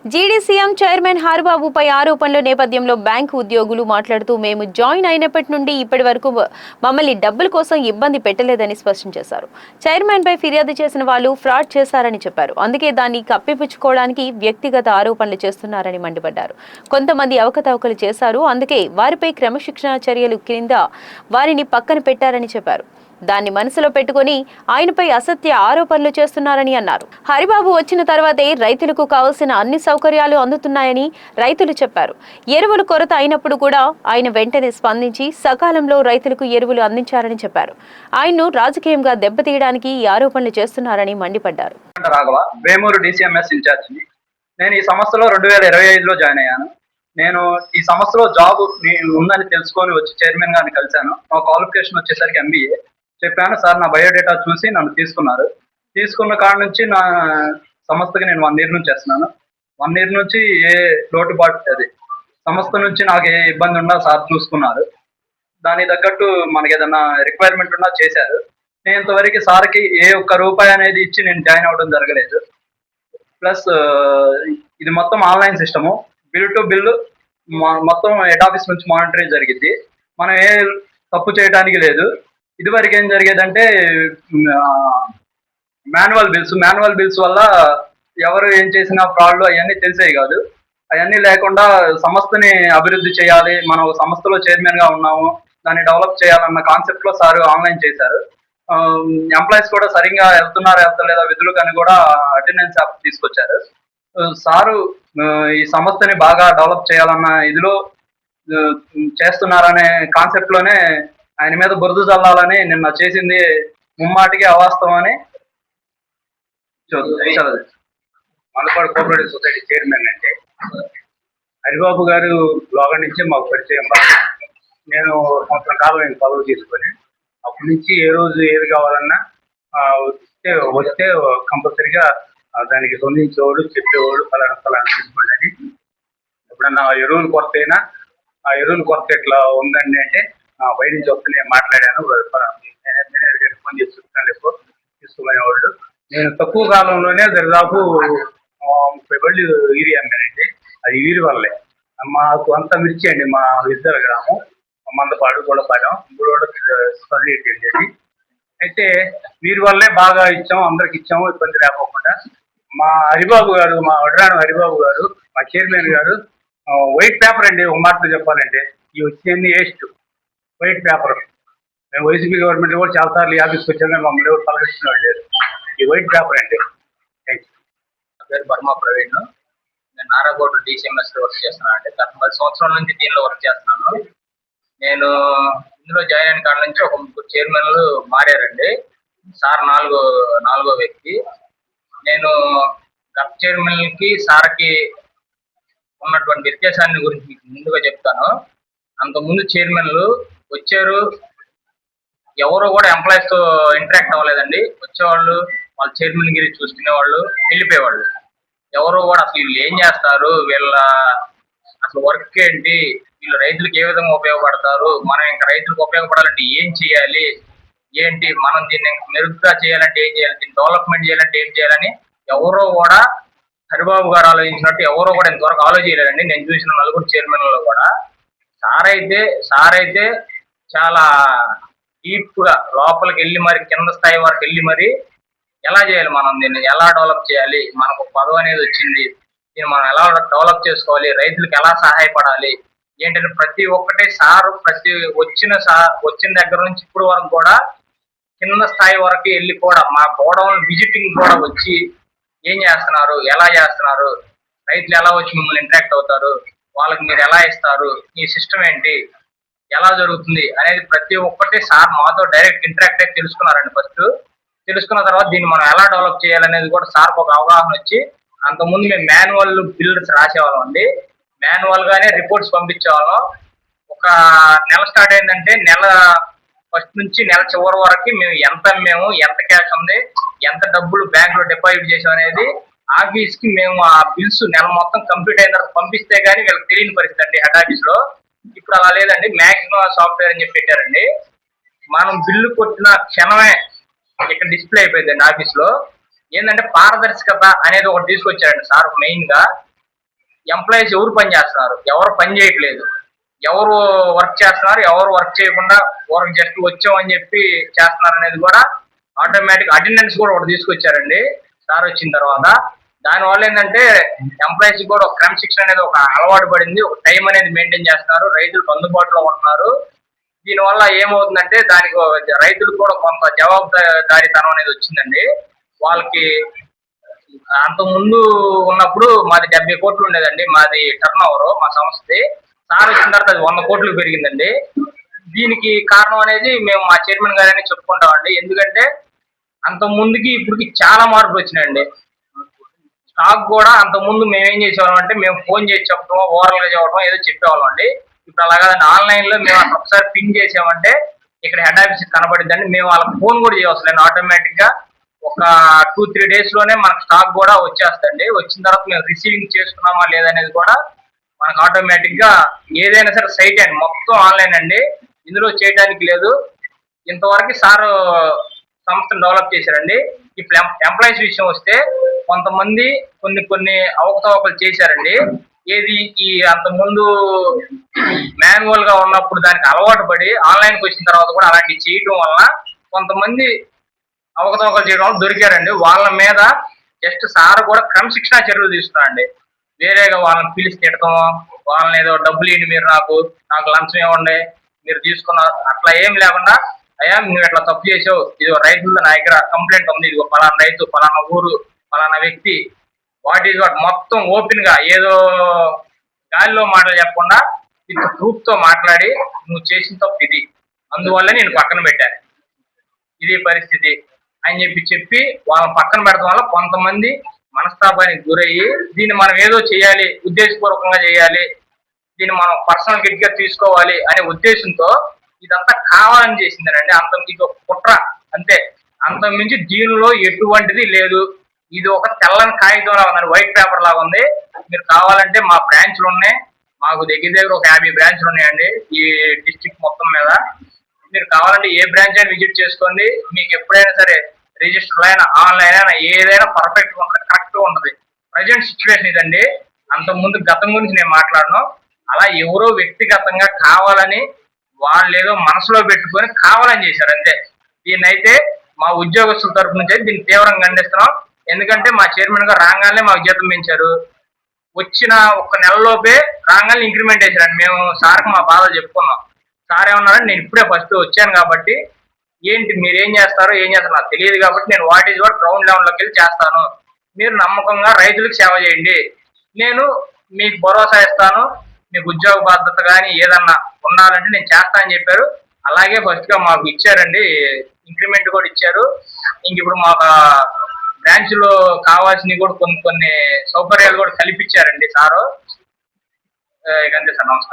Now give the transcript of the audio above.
జీడీసీఎం chairman హరిబాబుపై ఆరోపణల నేపథ్యంలో bank ఉద్యోగులు మాట్లాడుతూ మేము జాయిన్ అయినప్పటి నుండి ఇప్పటి వరకు మమ్మల్ని డబ్బుల కోసం ఇబ్బంది పెట్టలేదని స్పష్టం చేశారు. చైర్మన్ పై ఫిర్యాదు చేసిన వాళ్ళు ఫ్రాడ్ చేశారని చెప్పారు. అందుకే దాన్ని కప్పిపుచ్చుకోవడానికి వ్యక్తిగత ఆరోపణలు చేస్తున్నారని మండిపడ్డారు. కొంతమంది అవకతవకలు చేశారు, అందుకే వారిపై క్రమశిక్షణ చర్యలు కింద వారిని పక్కన పెట్టారని చెప్పారు. దాన్ని మనసులో పెట్టుకుని ఆయనపై అసత్య ఆరోపణలు చేస్తున్నారని అన్నారు. హరిబాబు వచ్చిన తర్వాతే రైతులకు కావాల్సిన అన్ని సౌకర్యాలు అందుతున్నాయని రైతులు చెప్పారు. ఎరువులు కొరత అయినప్పుడు కూడా ఆయన వెంటనే స్పందించి సకాలంలో రైతులకు ఎరువులు అందించారని చెప్పారు. ఆయన్ను రాజకీయంగా దెబ్బతీయడానికి ఈ ఆరోపణలు చేస్తున్నారని మండిపడ్డారు. నేను ఈ సంవత్సరంలో 2025లో జాయిన్ అయ్యాను. నేను ఈ సంవత్సరంలో జాబ్ ఉందని తెలుసుకొని వచ్చి చైర్మన్ గారిని కలిశాను. మా క్వాలిఫికేషన్ వచ్చేసరికి MBA చెప్పాను. సార్ నా బయోడేటా చూసి నన్ను తీసుకున్నారు. తీసుకున్న కాడ నుంచి నా సంస్థకి నేను 1 year నుంచి చేస్తున్నాను. 1 year నుంచి ఏ లోటుబాటు అది సంస్థ నుంచి నాకు ఏ ఇబ్బంది ఉన్నా సార్ చూసుకున్నారు. దానికి తగ్గట్టు మనకి ఏదన్నా రిక్వైర్మెంట్ ఉన్నా చేశారు. నేను ఇంతవరకు సార్కి ఏ ఒక్క రూపాయి అనేది ఇచ్చి నేను జాయిన్ అవ్వడం జరగలేదు. ప్లస్ ఇది మొత్తం online system, bill to bill మొత్తం హెడ్ ఆఫీస్ నుంచి మానిటరింగ్ జరిగింది. మనం ఏ తప్పు చేయడానికి లేదు. ఇదివరకు ఏం జరిగేదంటే మాన్యువల్ బిల్స్ వల్ల ఎవరు ఏం చేసినా ఫ్రాడ్లు అవన్నీ తెలిసేవి కాదు. అవన్నీ లేకుండా సంస్థని అభివృద్ధి చేయాలి, మనం సంస్థలో చైర్మన్గా ఉన్నాము, దాన్ని డెవలప్ చేయాలన్న కాన్సెప్ట్లో సార్ ఆన్లైన్ చేశారు. ఎంప్లాయీస్ కూడా సరిగ్గా వెళ్తలేదా విధులు కానీ కూడా అటెండెన్స్ యాప్ తీసుకొచ్చారు. సారు ఈ సంస్థని బాగా డెవలప్ చేయాలన్న ఇదిలో చేస్తున్నారనే కాన్సెప్ట్లోనే ఆయన మీద బురద చల్లాలని నిన్న చేసింది ముమ్మాటికి అవాస్తవం అని మలపాడు కోఆపరేటివ్ సొసైటీ చైర్మన్ అంటే హరిబాబు గారు లోగన్ నుంచి మాకు పరిచయం బాగా. నేను సంవత్సరం కాలం పదవి తీసుకొని అప్పటి నుంచి ఏ రోజు ఏది కావాలన్నా వస్తే కంపల్సరీగా దానికి స్పందించేవాడు, చెప్పేవాడు ఫలానా తీసుకోండి అని. ఎప్పుడన్నా ఎరువులు కొరత అయినా ఆ ఎరువులు కొరత ఎట్లా ఉందండి అంటే బయట నుంచి వస్తే నేను మాట్లాడాను, మేనేజర్ గారికి ఫోన్ చేసి చెప్తాను తీసుకునేవాళ్ళు. నేను తక్కువ కాలంలోనే దాదాపు 30 బళ్ళు యూరియా అమ్మానండి. అది వీరి వల్లే. మాకు అంత మిర్చి అండి, మా ఇద్దరు గ్రామం మందపాడు గొడపాడెం 3 వెళ్ళేది. అయితే వీరి వల్లే బాగా ఇచ్చాము, అందరికి ఇచ్చాము, ఇబ్బంది లేకోకుండా. మా హరిబాబు గారు, మా వడ్రాను హరిబాబు గారు, మా చైర్మన్ గారు వైట్ పేపర్ అండి. ఒక మాటలో చెప్పాలంటే ఇవి వచ్చింది వేస్ట్ వైట్ పేపర్. మేము వైసీపీ గవర్నమెంట్ కూడా చాలాసార్లు ఈ ఆఫీస్కి వచ్చాము, కానీ మమ్మల్ని ఎవరు పలకరించిన వాళ్ళు లేదు. ఈ వైట్ పేపర్ అండి. నా పేరు బర్మా ప్రవీణ్. నేను నారాగోడ్ DCMS వర్క్ చేస్తున్నాను. అంటే గత 10 సంవత్సరాల నుంచి దీనిలో వర్క్ చేస్తున్నాను. నేను ఇందులో జాయిన్ అయిన కాడ నుంచి ఒక 3 చైర్మన్లు మారారండి. సార్ నాలుగో వ్యక్తి. నేను గత చైర్మన్కి సార్కి ఉన్నటువంటి వ్యత్యాసాన్ని గురించి మీకు ముందుగా చెప్తాను. అంతకుముందు చైర్మన్లు వచ్చారు, ఎవరు కూడా ఎంప్లాయీస్తో ఇంటరాక్ట్ అవ్వలేదండి. వచ్చేవాళ్ళు వాళ్ళ చైర్మన్ గిరి చూసుకునేవాళ్ళు, వెళ్ళిపోయేవాళ్ళు. ఎవరు కూడా అసలు వీళ్ళు ఏం చేస్తారు, వీళ్ళ అసలు వర్క్ ఏంటి, వీళ్ళు రైతులకు ఏ విధంగా ఉపయోగపడతారు, మనం ఇంకా రైతులకు ఉపయోగపడాలంటే ఏం చేయాలి, ఏంటి మనం దీన్ని మెరుగ్గా చేయాలంటే ఏం చేయాలి, దీన్ని డెవలప్మెంట్ చేయాలంటే ఏం చేయాలని ఎవరో కూడా హరిబాబు గారు ఆలోచించినట్టు ఎవరో కూడా ఇంతవరకు ఆలోచించలేదండి. నేను చూసిన 4 చైర్మన్లలో కూడా సార్ అయితే చాలా డీప్గా లోపలికి వెళ్ళి మరి కింద స్థాయి వరకు వెళ్ళి మరి ఎలా చేయాలి, మనం దీన్ని ఎలా డెవలప్ చేయాలి, మనకు పదవి అనేది వచ్చింది, దీన్ని మనం ఎలా డెవలప్ చేసుకోవాలి, రైతులకు ఎలా సహాయపడాలి ఏంటంటే ప్రతి ఒక్కటి సార్ వచ్చిన దగ్గర నుంచి ఇప్పుడు వరకు కూడా కింద స్థాయి వరకు వెళ్ళి కూడా మా గోడౌన్ విజిటింగ్ కూడా వచ్చి ఏం చేస్తున్నారు, ఎలా చేస్తున్నారు, రైతులు ఎలా వచ్చి మిమ్మల్ని ఇంటరాక్ట్ అవుతారు, వాళ్ళకి మీరు ఎలా ఇస్తారు, ఈ సిస్టమ్ ఏంటి, ఎలా జరుగుతుంది అనేది ప్రతి ఒక్కటి సార్ మాతో డైరెక్ట్ ఇంటరాక్ట్ అయి తెలుసుకున్నారండి. ఫస్ట్ తెలుసుకున్న తర్వాత దీన్ని మనం ఎలా డెవలప్ చేయాలనేది కూడా సార్కి ఒక అవగాహన వచ్చి, అంతకుముందు మేము మాన్యువల్ బిల్డర్స్ రాసేవాళ్ళం అండి. మాన్యువల్ గానే రిపోర్ట్స్ పంపించేవాళ్ళం. ఒక నెల స్టార్ట్ అయిందంటే నెల ఫస్ట్ నుంచి నెల చివరి వరకు మేము ఎంత క్యాష్ ఉంది, ఎంత డబ్బులు బ్యాంక్ లో డిపాజిట్ చేసాం అనేది ఆఫీస్ కి మేము ఆ బిల్స్ నెల మొత్తం కంప్లీట్ అయిన తర్వాత పంపిస్తే గానీ వీళ్ళకి తెలియని పరిస్థితి అండి హెడ్ ఆఫీస్ లో. ఇప్పుడు అలా లేదండి, మాక్సిమం సాఫ్ట్వేర్ అని చెప్పి పెట్టారండి. మనం బిల్లు కొట్టిన క్షణమే ఇక్కడ డిస్ప్లే అయిపోయిందండి ఆఫీస్ లో. ఏంటంటే పారదర్శకత అనేది ఒకటి తీసుకొచ్చారండి సార్ మెయిన్ గా. ఎంప్లాయీస్ ఎవరు పని చేస్తున్నారు, ఎవరు పని చేయట్లేదు, ఎవరు వర్క్ చేస్తున్నారు, ఎవరు వర్క్ చేయకుండా వర్క్ జస్ట్ వచ్చామని చెప్పి చేస్తున్నారు అనేది కూడా ఆటోమేటిక్ అటెండెన్స్ కూడా ఒకటి తీసుకొచ్చారండి సార్ వచ్చిన తర్వాత. దానివల్ల ఏంటంటే ఎంప్లాయీస్ కూడా ఒక క్రమశిక్షణ అనేది ఒక అలవాటు పడింది, ఒక టైం అనేది మెయింటైన్ చేస్తున్నారు, రైతులకు అందుబాటులో ఉంటున్నారు. దీనివల్ల ఏమవుతుందంటే దానికి రైతులకు కూడా కొంత జవాబుదారీతనం అనేది వచ్చిందండి. వాళ్ళకి అంత ముందు ఉన్నప్పుడు మాది 70 కోట్లు ఉండేదండి మాది టర్న్ ఓవర్ మా సంస్థది. సార్ వచ్చిన తర్వాత అది 100 కోట్లు పెరిగిందండి. దీనికి కారణం అనేది మేము మా చైర్మన్ గారని చెప్పుకుంటామండి. ఎందుకంటే అంత ముందుకి ఇప్పటికి చాలా మార్పులు వచ్చినాయండి. స్టాక్ కూడా అంత ముందు మేము ఏం చేసేవాళ్ళం అంటే మేము ఫోన్ చేసి చెప్పడం, ఓవరాల్ గా చెప్పడం ఏదో చెప్పేవాళ్ళం అండి. ఇప్పుడు అలాగా ఆన్లైన్ లో మేము అక్కడ ఒకసారి పిన్ చేసామంటే ఇక్కడ హెడ్ ఆఫీస్ కనబడిద్దండి. మేము వాళ్ళకి ఫోన్ కూడా చేయవసరం, ఆటోమేటిక్ గా ఒక 2-3 డేస్ లోనే మనకు స్టాక్ కూడా వచ్చేస్తండి. వచ్చిన తర్వాత మేము రిసీవింగ్ చేసుకున్నామా లేదనేది కూడా మనకు ఆటోమేటిక్ గా ఏదైనా సరే సైట్ అండి మొత్తం ఆన్లైన్ అండి, ఇందులో చేయడానికి లేదు. ఇంతవరకు సార్ సంస్థను డెవలప్ చేశారండి. ఇప్పుడు ఎంప్లాయీస్ విషయం వస్తే కొంతమంది కొన్ని అవకతవకలు చేశారండి. ఏది ఈ అంత ముందు మాన్యువల్ గా ఉన్నప్పుడు దానికి అలవాటు పడి ఆన్లైన్ కి వచ్చిన తర్వాత కూడా అలాంటివి చేయటం వలన కొంతమంది అవకతవకలు చేయడం వల్ల దొరికారండి. వాళ్ళ మీద జస్ట్ సార్ కూడా క్రమశిక్షణ చర్యలు తీసుకున్నారండి. వేరేగా వాళ్ళని పిలిచి తిట్టడం, వాళ్ళని ఏదో డబ్బులు ఇవ్వండి, మీరు నాకు లంచం ఇవ్వండి, మీరు తీసుకున్నారు అట్లా ఏం లేకుండా, అయ్యా నువ్వు ఇట్లా తప్పు చేసావు, ఇది రైతులతో నా దగ్గర కంప్లైంట్ ఉంది, ఇదిగో ఫలానా రైతు, ఫలానా ఊరు, ఫలానా వ్యక్తి, వాట్ ఈజ్ వాట్ మొత్తం ఓపెన్ గా ఏదో గాలిలో మాటలు చెప్పకుండా విత్ ప్రూఫ్ తో మాట్లాడి నువ్వు చేసిన తప్పు ఇది, అందువల్ల నేను పక్కన పెట్టాను, ఇది పరిస్థితి అని చెప్పి వాళ్ళని పక్కన పెడతాం వల్ల కొంతమంది మనస్తాపానికి గురయ్యి దీన్ని మనం ఏదో చేయాలి, ఉద్దేశపూర్వకంగా చేయాలి, దీన్ని మనం పర్సనల్ గిట్ గా తీసుకోవాలి అనే ఉద్దేశంతో ఇదంతా కావాలని చేసిందనండి. అంత ఇది ఒక కుట్ర అంతే, అంత మించి దీనిలో ఎటువంటిది లేదు. ఇది ఒక తెల్లని కాగితం లాగా ఉందండి, వైట్ పేపర్ లాగా ఉంది. మీరు కావాలంటే మా బ్రాంచ్లు ఉన్నాయి, మాకు దగ్గర ఒక 50 బ్రాంచ్లు ఉన్నాయండి ఈ డిస్ట్రిక్ట్ మొత్తం మీద. మీరు కావాలంటే ఏ బ్రాంచ్ అయినా విజిట్ చేసుకోండి, మీకు ఎప్పుడైనా సరే రిజిస్టర్ అయినా ఆన్లైన్ అయినా ఏదైనా పర్ఫెక్ట్ గా ఉంటుంది, కరెక్ట్ గా ఉంటుంది. ప్రజెంట్ సిచ్యువేషన్ ఇదండి. అంత ముందు గతం గురించి నేను మాట్లాడను, అలా ఎవరో వ్యక్తిగతంగా కావాలని వాళ్ళు ఏదో మనసులో పెట్టుకొని కావాలని చేశారు అంతే. దీన్ని అయితే మా ఉద్యోగస్తుల తరపు నుంచి అయితే దీన్ని తీవ్రంగా ఖండిస్తున్నాం. ఎందుకంటే మా చైర్మన్ గారు రాగానే మాకు జీతం పెంచారు, వచ్చిన ఒక నెలలోపే రాగానే ఇంక్రిమెంట్ వేశారండి. మేము సార్కి మా బాధలు చెప్పుకున్నాం. సార్ ఏమన్నారంటే నేను ఇప్పుడే ఫస్ట్ వచ్చాను కాబట్టి ఏంటి మీరు ఏం చేస్తారో నాకు తెలియదు కాబట్టి నేను వాట్ ఈజ్ వాట్ గ్రౌండ్ లెవెల్లోకి వెళ్ళి చేస్తాను, మీరు నమ్మకంగా రైతులకు సేవ చేయండి, నేను మీకు భరోసా ఇస్తాను, మీకు ఉద్యోగ బాధ్యత కానీ ఏదన్నా ఉండాలంటే నేను చేస్తా అని చెప్పారు. అలాగే ఫస్ట్ గా మాకు ఇచ్చారండి, ఇంక్రిమెంట్ కూడా ఇచ్చారు. ఇంక ఇప్పుడు మాకు బ్రాంచ్ లో కావాల్సినవి కూడా కొన్ని సౌకర్యాలు కూడా కల్పించారండి సారు. ఇకంతే సార్, నమస్కారం.